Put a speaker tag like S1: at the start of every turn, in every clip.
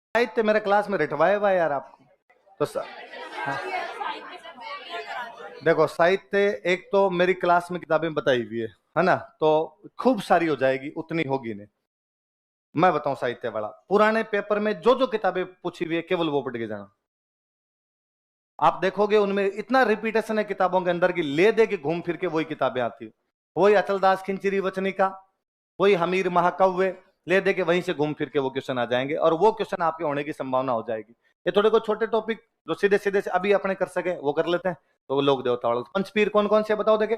S1: साहित्य मेरे क्लास में रिठवाया हुआ है यार आपको। तो हाँ। देखो साहित्य एक तो मेरी क्लास में किताबें बताई हुई है ना, तो खूब सारी हो जाएगी, उतनी होगी नहीं। मैं बताऊं साहित्य वाला, पुराने पेपर में जो जो किताबें पूछी हुई है केवल वो पढ़ के जाना। आप देखोगे उनमें इतना रिपीटेशन है किताबों के अंदर की ले दे के घूम फिर के वही किताबें आती। वही अचलदास खिंचिरी वचनिका, वही हमीर महाकाव्य, ले दे के वहीं से घूम फिर के वो क्वेश्चन आ जाएंगे और वो क्वेश्चन आपके होने की संभावना हो जाएगी। ये थोड़े को छोटे टॉपिक जो सीधे सीधे से अभी अपने कर सके वो कर लेते हैं। तो वो लोक देवता वाला पंचपीर कौन कौन से बताओ देखे,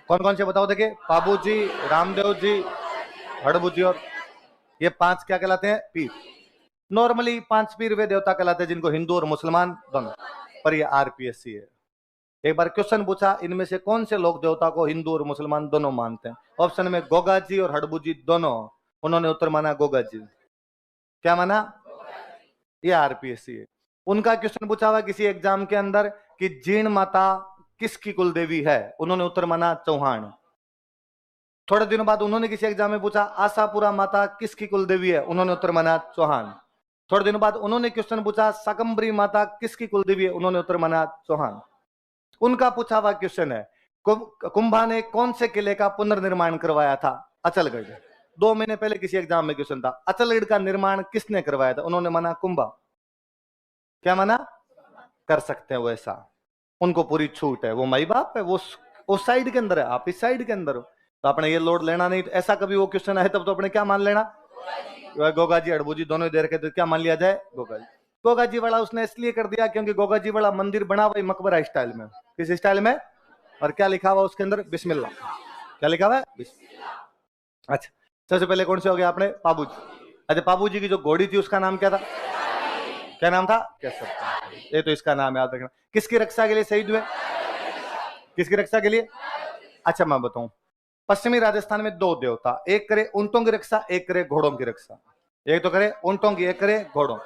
S1: कौन कौन से बताओ देखे, बाबू जी, रामदेव जी, हड़बू जी, और ये पांच क्या कहलाते हैं, पीर। नॉर्मली पांच पीर वे देवता कहलाते हैं जिनको हिंदू और मुसलमान दोनों, पर ये आरपीएससी है। एक बार क्वेश्चन पूछा इनमें से कौन से लोक देवता को हिंदू और मुसलमान दोनों मानते हैं, ऑप्शन में गोगा जी और हड़बू जी दोनों, उन्होंने उत्तर माना गोगा जी। क्या माना, ये आरपीएससी है। उनका क्वेश्चन पूछा हुआ किसी एग्जाम के अंदर कि जीण माता किसकी कुलदेवी है, उन्होंने उत्तर माना चौहान। थोड़े दिनों बाद उन्होंने किसी एग्जाम में पूछा आशापुरा माता किसकी कुलदेवी है, उन्होंने उत्तर माना चौहान। थोड़े दिनों बाद उन्होंने क्वेश्चन पूछा शकंबरी माता किसकी कुलदेवी है, उन्होंने उत्तर माना चौहान। उनका पूछा हुआ क्वेश्चन है कुंभा ने कौन से किले का पुनर्निर्माण करवाया था, अचलगढ़। 2 महीने पहले किसी एग्जाम में क्वेश्चन था अचलगढ़ का निर्माण किसने करवाया था, उन्होंने माना कुंभा। क्या माना, कर सकते हैं वो ऐसा, उनको पूरी छूट है, वो माई बाप है, वो उस साइड के अंदर है, आप इस साइड के अंदर हो, तो आपने ये लोड लेना नहीं। तो ऐसा कभी वो क्वेश्चन आए तब तो अपने क्या मान लेना, गोगा जी अड़बू जी दोनों ही दे रखे, तो क्या मान लिया जाए, गोगा जी। गोगा जी वाला उसने इसलिए कर दिया क्योंकि गोगा जी वाला मंदिर बना वही मकबरा स्टाइल में। किस स्टाइल में, और क्या लिखा हुआ उसके अंदर, बिस्मिल्लाह। क्या लिखा हुआ है, अच्छा। सबसे पहले कौन से हो गया आपने, पाबू जी। अच्छा, पाबू जी की जो घोड़ी थी उसका नाम क्या था, क्या नाम था, कैसर। ये तो इसका नाम याद रखना। किसकी रक्षा के लिए शहीद हुए, किसकी रक्षा के लिए। अच्छा मैं बताऊं, पश्चिमी राजस्थान में 2 देवता, एक करे ऊंटों की रक्षा, एक करे घोड़ों की रक्षा। एक तो करे ऊंटों की, एक करे घोड़ों।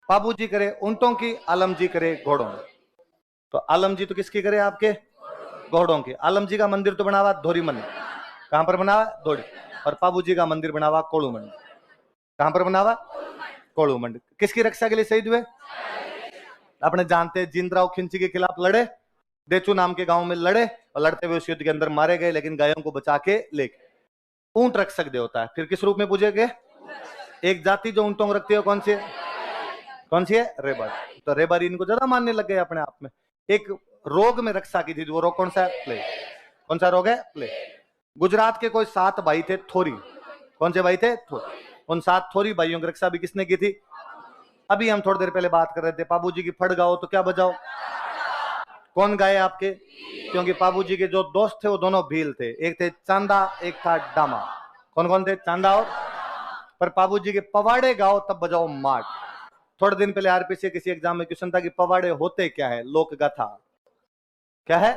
S1: बाबू जी करे ऊंटों की, आलम जी करे घोड़ों। तो आलम जी तो किसकी करे, आपके घोड़ों की। आलम जी का मंदिर तो बना हुआ धोरी मंदिर, कहां पर बना हुआ, धोड़ी। और बाबू जी का मंदिर बना हुआ कोड़ू मंडी, कहां पर बना हुआ, कोड़ू मंडी। किसकी रक्षा के लिए शहीद हुए, अपने जानते हैं जिंदराव खिंची के खिलाफ लड़े, देचू नाम के गांव में लड़े, और लड़ते हुए उस युद्ध के अंदर मारे गए, लेकिन गायों को बचा के लेके। ऊंट रक्षक देवता है, फिर किस रूप में पूजे गए, एक जाति जो ऊंटों को रखती है कौन सी है, कौन सी है, रेबर। तो रेबर इनको ज्यादा मानने लग गए अपने आप में। एक रोग में रक्षा की थी, वो रोग कौन सा है, प्लेग। कौन सा रोग है, प्लेग। गुजरात के कोई 7 भाई थे थोरी, कौन से भाई थे, थोरी। उन 7 थोरी भाइयों की रक्षा भी किसने की थी, अभी हम थोड़ी देर पहले बात कर रहे थे, बाबू जी की फड़ गाओ तो क्या बजाओ, कौन गाए आपके, क्योंकि बाबू जी के जो दोस्त थे वो दोनों भील थे, एक थे चांदा एक था डामा। कौन कौन थे, चांदा और, पर बाबू जी के पवाड़े गाओ तब बजाओ माट। थोड़े दिन पहले आरपीसी किसी एग्जाम में क्वेश्चन था कि पवाड़े होते क्या है, लोक गाथा। क्या है,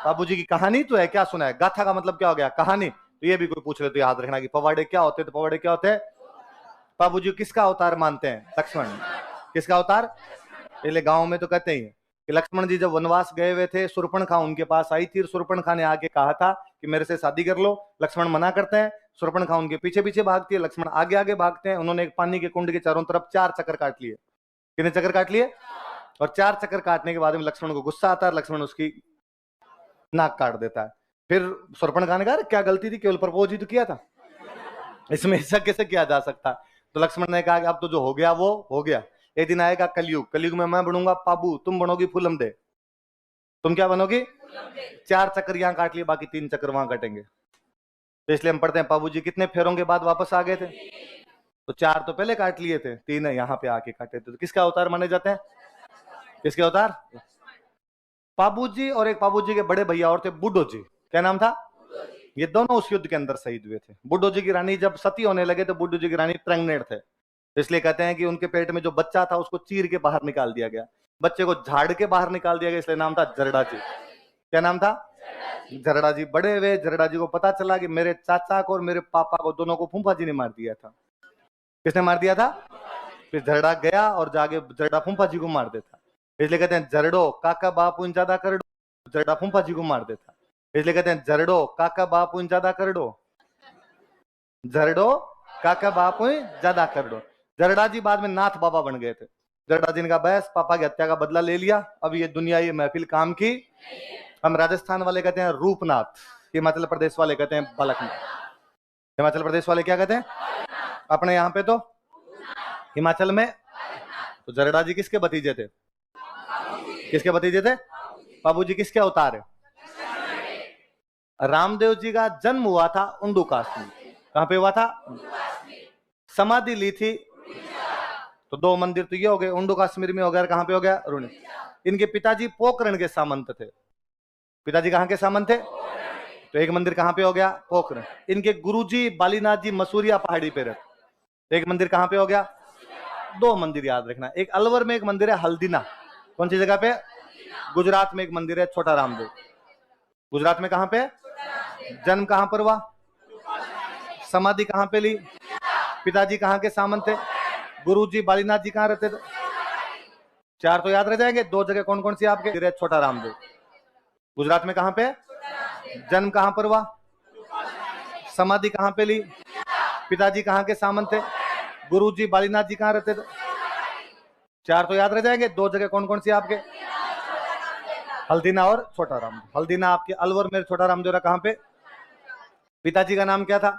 S1: बाबू जी की कहानी तो है, क्या सुना है, गाथा का मतलब क्या हो गया, कहानी। तो ये भी कोई पूछ ले तो याद रखना कि पवाड़े क्या होते, तो पवाड़े क्या होते हैं, बाबू जी किसका अवतार मानते हैं, लक्ष्मण। किसका अवतार, पहले गांव में तो कहते ही कि लक्ष्मण जी जब वनवास गए हुए थे, सुर्पणखा उनके पास आई थी, सुर्पणखा ने आके कहा था कि मेरे से शादी कर लो। लक्ष्मण मना करते हैं, सुर्पणखा उनके पीछे पीछे भागती है, लक्ष्मण आगे आगे भागते हैं। उन्होंने एक पानी के कुंड के चारों तरफ 4 चक्कर काट लिए। कितने चक्कर काट लिए, और 4 चक्कर काटने के बाद में लक्ष्मण को गुस्सा आता है, लक्ष्मण उसकी नाक काट देता है। फिर सुर्पणखा ने कहा क्या गलती थी, केवल प्रपोज ही तो किया था, इसमें ऐसा कैसे किया जा सकता। तो लक्ष्मण ने कहा कि अब तो जो हो गया वो हो गया, एक दिन आएगा कलयुग, कलयुग में मैं बनूंगा पाबू, तुम बनोगी फूलम दे। तुम क्या बनोगी, 4 चक्कर यहां काट लिए, बाकी 3 चक्कर वहां कटेंगे। तो इसलिए हम पढ़ते हैं बाबू जी कितने फेरों के बाद वापस आ गए थे, तो 4 तो पहले काट लिए थे, 3 यहाँ पे आके काटे थे। तो किसका अवतार माने जाते हैं, किसके अवतार, बाबू जी। और एक बाबू जी के बड़े भैया और थे बुड्ढो जी, क्या नाम था, ये दोनों उस युद्ध के अंदर शहीद हुए थे। बुड्ढो जी की रानी जब सती होने लगे तो बुड्ढो जी की रानी प्रेग्नेंट थे, इसलिए कहते हैं कि उनके पेट में जो बच्चा था उसको चीर के बाहर निकाल दिया गया, बच्चे को झाड़ के बाहर निकाल दिया गया, इसलिए नाम था जरडा जी। क्या नाम था, जरडा जी। बड़े हुए जरडा जी को पता चला कि मेरे चाचा को और मेरे पापा को दोनों को फूफा जी ने मार दिया था। किसने मार दिया था, फिर जरडा गया और जाके जरडा फूफा जी को मार देता, इसलिए कहते हैं जरडो काका बापू ज्यादा कर दो, जरडा फूफा जी को मार देता, इसलिए कहते हैं जरडो काका बापू ज्यादा कर दो, जरडो काका बाप हुई ज्यादा कर दो। जरडा जी बाद में नाथ बाबा बन गए थे। जरडा जी ने कहा बस पापा की हत्या का बदला ले लिया, अब ये दुनिया ये महफिल काम की। हम राजस्थान वाले कहते हैं रूपनाथ, हिमाचल प्रदेश वाले कहते हैं बालकनाथ। हिमाचल प्रदेश वाले क्या कहते हैं? अपने यहाँ पे तो हिमाचल में तो जरडा जी किसके भतीजे थे? किसके भतीजे थे? बाबूजी किसके अवतार है? रामदेव जी का जन्म हुआ था उंडू कास्ट में। कहां पे हुआ था? समाधि ली थी तो दो मंदिर तो ये हो गए, उंडू कश्मीर में हो गया, कहां पे हो गया? रुणी। इनके पिताजी पोखरण के सामंत थे। पिताजी कहां के सामंत थे? तो एक मंदिर कहां पे हो गया? पोखरण। इनके गुरुजी बालीनाथ जी मसूरिया पहाड़ी पे रहते, एक मंदिर कहां पे हो गया? दो मंदिर याद रखना, एक अलवर में एक मंदिर है हल्दीना। कौन सी जगह पे? गुजरात में एक मंदिर है छोटा रामदेव। गुजरात में कहां पे? जन्म कहां पर हुआ? समाधि कहां पे ली? पिताजी कहां के सामंत थे? गुरुजी बालीनाथ जी कहां रहते थे? चार तो याद रह जाएंगे। दो जगह कौन कौन सी आपके? छोटा रामदेव। गुजरात में कहां पे? जन्म कहां पर हुआ? समाधि कहां पे ली? पिताजी कहां के सामंत थे? गुरुजी बालीनाथ जी कहां रहते थे? चार तो याद रह जाएंगे। दो जगह कौन कौन सी आपके? हल्दीना और छोटा रामदेव। हल्दीना आपके अलवर में, छोटा रामदेव कहां पे? पिताजी का नाम क्या था?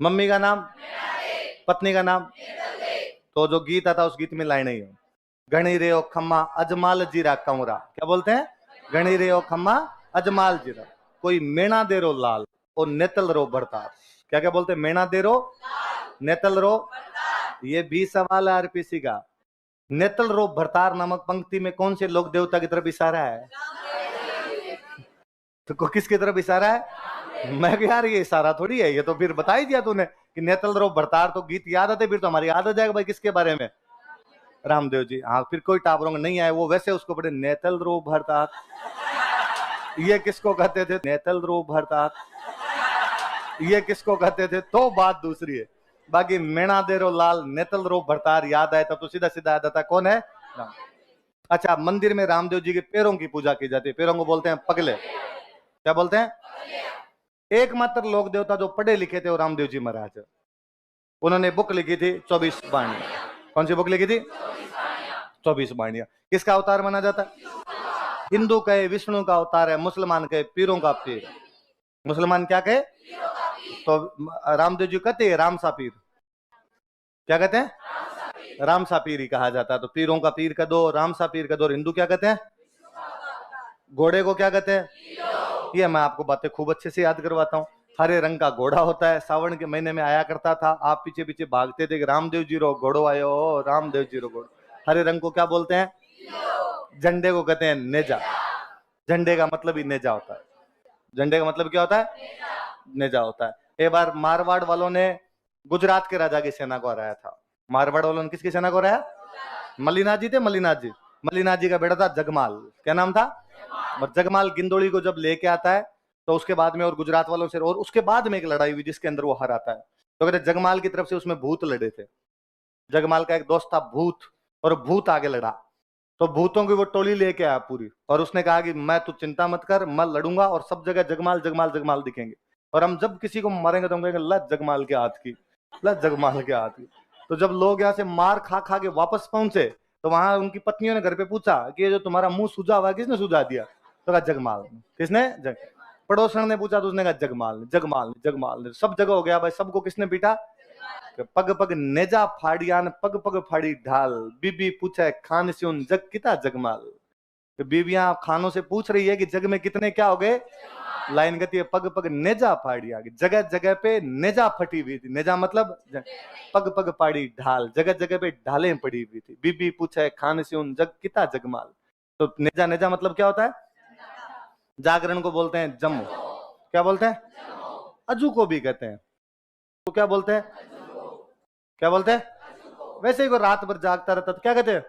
S1: मम्मी का नाम? पत्नी का नाम? तो जो गीत आता उस गीत में लाइन है गणी रे ओ खम्मा अजमाल जीरा कंवरा। क्या बोलते हैं? गणी रे ओ खम्मा अजमाल जीरा, कोई मेना दे रो लाल और नेतल रो भरतार। क्या क्या बोलते हैं? मेना दे रो, नेतल रो। ये भी सवाल है आरपीसी का। नेतल रो भरतार नामक पंक्ति में कौन से लोक देवता की तरफ इशारा है? तो किसकी तरफ इशारा है? मैं यार ये इशारा थोड़ी है, ये तो फिर बता ही दिया तूने कि नेतल रो भरतार, तो गीत याद आते फिर तो हमारी याद आ जाएगा भाई किसके बारे में? रामदेव जी। हाँ, फिर कोई टाबरों नहीं आए वो वैसे उसको पढ़े नेतल रो भरतार। ये किसको कहते थे? नेतल रो भरतार। ये किसको कहते थे? तो बात दूसरी है। बाकी मेणा दे रो लाल, नेतल रो भरतार याद आए तब तो सीधा सीधा याद आता कौन है? राम। अच्छा, मंदिर में रामदेव जी के पैरों की पूजा की जाती है। पैरों को बोलते हैं पगले। क्या बोलते हैं? एकमात्र लोक देवता जो पढ़े लिखे थे वो रामदेव जी महाराज। उन्होंने बुक लिखी थी 24 बाणियां। कौन सी बुक लिखी थी? 24 बाणियां। किसका अवतार माना जाता है? हिंदू कहे विष्णु का अवतार है, मुसलमान कहे पीरों का पीर। मुसलमान क्या कहे? तो रामदेव जी कहते हैं राम सा पीर। क्या कहते हैं? राम सा पीर ही कहा जाता है। तो पीरों का पीर कह दो, राम सा पीर कह दो। और हिंदू क्या कहते हैं? घोड़े को क्या कहते हैं? ये मैं आपको बातें खूब अच्छे से याद करवाता हूँ। हरे रंग का घोड़ा होता है, सावन के महीने में आया करता था। आप पीछे पीछे भागते थे कि रामदेव जी रो घोड़ो आयो, रामदेव जी रो घोड़ो। हरे रंग को क्या बोलते हैं? झंडे को कहते हैं नेजा। झंडे का मतलब ही नेजा होता है। झंडे का मतलब क्या होता है? नेजा होता है। एक बार मारवाड़ वालों ने गुजरात के राजा की सेना को हराया था। मारवाड़ वालों ने किसकी सेना को हराया? मल्लीनाथ जी थे। मल्लीनाथ जी, मल्लीनाथ जी का बेटा था जगमाल। क्या नाम था? और जगमाल गिंदोड़ी को जब लेके आता है तो उसके बाद में और गुजरात वालों से, और उसके बाद में एक लड़ाई हुई जिसके अंदर वो हराता है। तो कहते जगमाल की तरफ से उसमें भूत लड़े थे। जगमाल का एक दोस्त था भूत, और भूत आगे लड़ा। तो भूतों की वो टोली लेके आया पूरी, और उसने कहा कि मैं तू चिंता मत कर, मैं लड़ूंगा और सब जगह जगमाल जगमाल जगमाल दिखेंगे, और हम जब किसी को मारेंगे तो हम कहेंगे ला जगमाल के हाथ की, ला जगमाल के हाथ की। तो जब लोग यहाँ से मार खा खा के वापस पहुंचे तो वहां उनकी पत्नियों ने घर पे पूछा कि ये जो तुम्हारा मुंह सूजा हुआ किसने सूजा दिया? तो कहा जगमाल ने। किसने? पड़ोसन ने पूछा तो उसने कहा जगमाल ने। जगमाल ने, जगमाल ने। सब जगह हो गया भाई। सबको किसने पीटा? पग पग नेजा फाड़ियान, पग पग फाड़ी ढाल। बीबी पूछे खान से उन जग किता जगमाल। तो बीबियां खानों से पूछ रही है कि जग में कितने क्या हो गए? लाइन कहती है पग पग नेजा फाड़िया, जगह जगह पे नेजा फटी हुई थी। नेजा मतलब पग पग फाड़ी ढाल, जगह जगह पे ढालें पड़ी हुई थी। बीबी पूछे खान से उन जग किता जगमाल। तो नेजा नेजा मतलब क्या होता है? जागरण को बोलते हैं जम्मू। क्या बोलते हैं? अजू को भी कहते हैं। तो क्या बोलते हैं? क्या बोलते हैं? वैसे ही कोई रात भर जागता रहता तो क्या कहते हैं?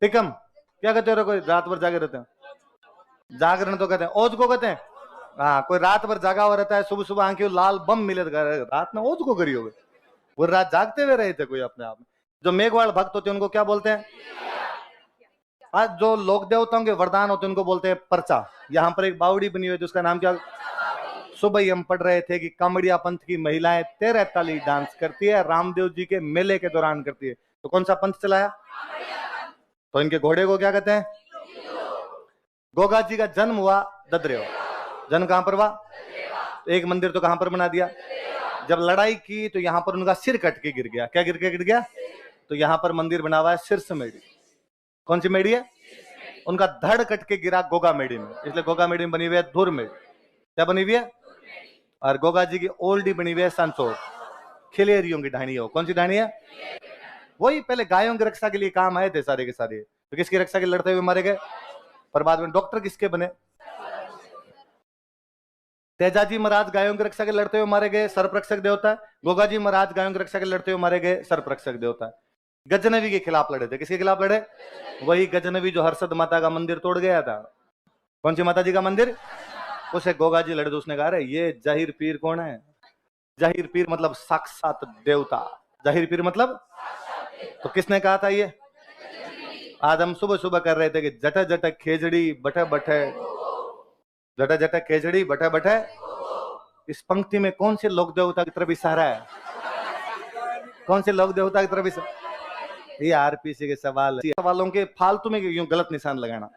S1: टिकम। क्या कहते हो? कोई रात भर जागे रहते हैं, जागरण तो कहते हैं। ओज को कहते हैं। हाँ, कोई रात भर जागा हुआ रहता है, सुबह सुबह आंखें लाल बम मिले रात में ओज को करी हो गई। वो रात जागते हुए रहे थे कोई अपने आप में। जो मेघवाल भक्त होते हैं उनको क्या बोलते हैं? आज जो लोक देवताओं के वरदान होते हैं उनको बोलते हैं पर्चा। यहाँ पर एक बावड़ी बनी हुई है जिसका नाम क्या? सुबह ही हम पढ़ रहे थे कि कामड़िया पंथ की महिलाएं 13 ताली डांस करती है, रामदेव जी के मेले के दौरान करती है। तो कौन सा पंथ चलाया? तो इनके घोड़े को क्या कहते हैं? गोगा जी का जन्म हुआ ददरेवा। जन्म कहां पर हुआ? तो एक मंदिर तो कहां पर बना दिया? जब लड़ाई की तो यहां पर उनका सिर कट के गिर गया। क्या गिर गया? तो यहां पर मंदिर बना हुआ है शीर्ष मेड़ी। कौन सी मेड़ी है? उनका धड़ कट के गिरा गोगा मेड़ी में, इसलिए गोगा मेड़ी में बनी हुई है धुर मेड़ी। क्या बनी हुई है? और गोगा जी की ओल्डी बनी हुई है संसोर, खिलेरियों की ढाणी हो। कौन सी ढाणी है? वही पहले गायों की रक्षा के लिए काम आए थे सारे के सारे। तो किसकी रक्षा के लड़ते हुए मारे गए? पर बाद में डॉक्टर किसके बने? तेजाजी महाराज गायों की रक्षा के लड़ते हुए मारे गए, सर्परक्षक देवता। गोगा जी महाराज गायों की रक्षा के लड़ते हुए मारे गए, सर्परक्षक देवता। गजनवी के खिलाफ लड़े थे। किसके खिलाफ लड़े? वही गजनवी जो हर्षद माता का मंदिर तोड़ गया था। कौन सी माता जी का मंदिर? उसे गोगा जी लड़े तो उसने कहा अरे ये जाहिर पीर कौन है? जाहिर पीर मतलब साक्षात देवता। जाहिर पीर मतलब? तो किसने कहा था ये? आज हम सुबह सुबह कर रहे थे कि जट जट खेजड़ी बटे बटे, जट जट खेजड़ी बटे बटे। इस पंक्ति में कौन से लोक देवता की तरफ इशारा है? कौन से लोक देवता की तरफ इशारा? ये आरपीसी के सवाल, सवालों के फालतू में यूं गलत निशान लगाना।